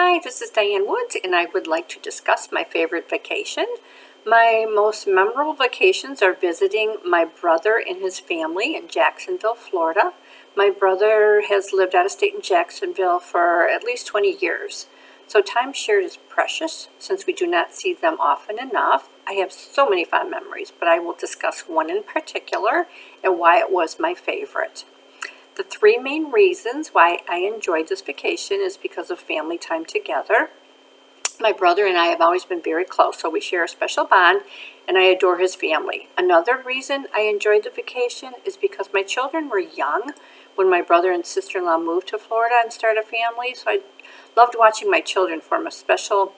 Hi, this is Diane Woods, and I would like to discuss my favorite vacation. My most memorable vacations are visiting my brother and his family in Jacksonville, Florida. My brother has lived out of state in Jacksonville for at least 20 years. So time shared is precious since we do not see them often enough. I have so many fond memories, but I will discuss one in particular and why it was my favorite. The three main reasons why I enjoyed this vacation is because of family time together. My brother and I have always been very close, so we share a special bond, and I adore his family. Another reason I enjoyed the vacation is because my children were young when my brother and sister-in-law moved to Florida and started a family, so I loved watching my children form a special,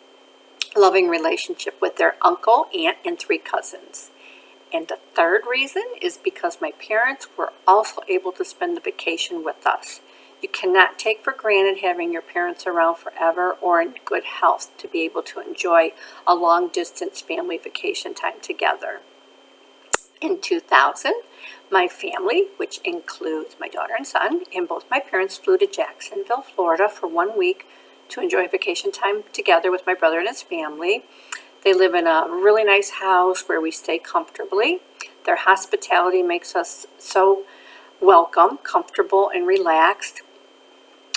loving relationship with their uncle, aunt, and three cousins. And the third reason is because my parents were also able to spend the vacation with us. You cannot take for granted having your parents around forever or in good health to be able to enjoy a long distance family vacation time together. In 2000, my family, which includes my daughter and son, and both my parents flew to Jacksonville, Florida for 1 week to enjoy vacation time together with my brother and his family. They live in a really nice house where we stay comfortably. Their hospitality makes us so welcome, comfortable, and relaxed.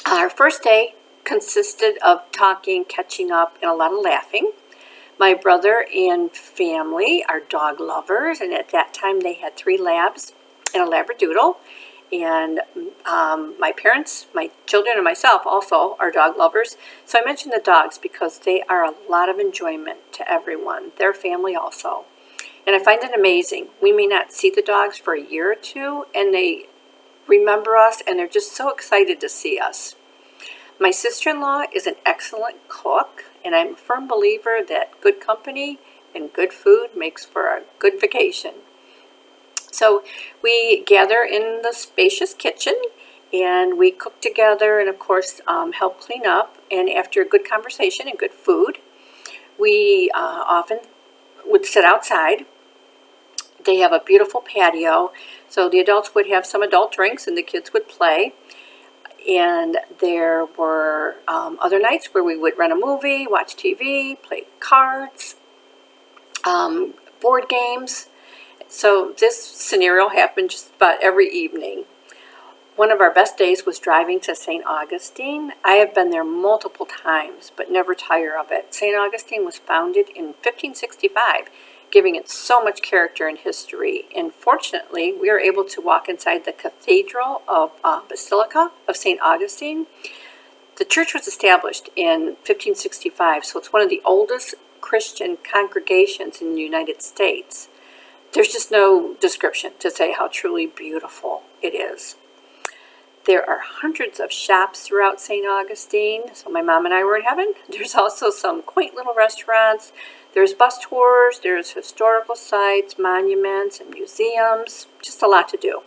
Our first day consisted of talking, catching up, and a lot of laughing. My brother and family are dog lovers, and at that time they had 3 labs and a labradoodle. And my parents, my children, and myself also are dog lovers. So I mentioned the dogs because they are a lot of enjoyment to everyone, their family also. And I find it amazing. We may not see the dogs for a year or two, and they remember us, and they're just so excited to see us. My sister-in-law is an excellent cook, and I'm a firm believer that good company and good food makes for a good vacation. So we gather in the spacious kitchen and we cook together and, of course, help clean up. And after a good conversation and good food, we often would sit outside. They have a beautiful patio, so the adults would have some adult drinks and the kids would play. And there were other nights where we would rent a movie, watch TV, play cards, board games. So this scenario happened just about every evening. One of our best days was driving to St. Augustine. I have been there multiple times, but never tire of it. St. Augustine was founded in 1565, giving it so much character and history. And fortunately, we were able to walk inside the Cathedral of Basilica of St. Augustine. The church was established in 1565, so it's one of the oldest Christian congregations in the United States. There's just no description to say how truly beautiful it is. There are hundreds of shops throughout St. Augustine, so my mom and I were in heaven. There's also some quaint little restaurants. There's bus tours, there's historical sites, monuments, and museums. Just a lot to do.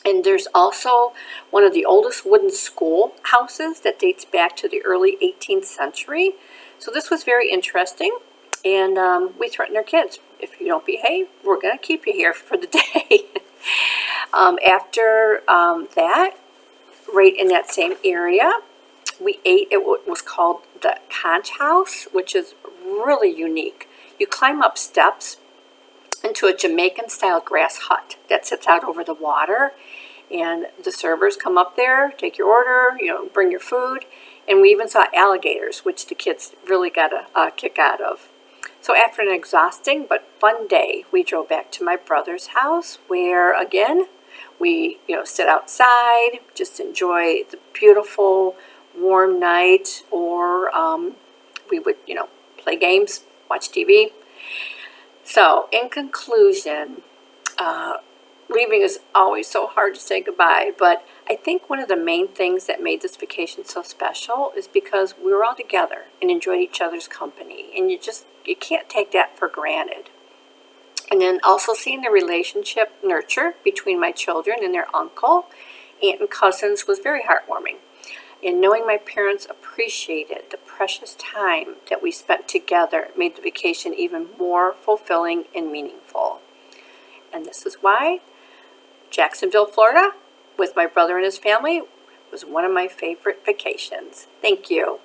And there's also one of the oldest wooden schoolhouses that dates back to the early 18th century. So this was very interesting. And we threatened our kids, if you don't behave, we're going to keep you here for the day. After that, right in that same area, we ate at what was called the Conch House, which is really unique. You climb up steps into a Jamaican-style grass hut that sits out over the water, and the servers come up there, take your order, bring your food, and we even saw alligators, which the kids really got a kick out of. So after an exhausting but fun day, we drove back to my brother's house where, again, we, sit outside, just enjoy the beautiful, warm night, or we would, play games, watch TV. So in conclusion, leaving is always so hard to say goodbye, but I think one of the main things that made this vacation so special is because we were all together and enjoyed each other's company, and you can't take that for granted. And then also seeing the relationship nurture between my children and their uncle, aunt, and cousins was very heartwarming. And knowing my parents appreciated the precious time that we spent together made the vacation even more fulfilling and meaningful. And this is why Jacksonville, Florida, with my brother and his family, was one of my favorite vacations. Thank you.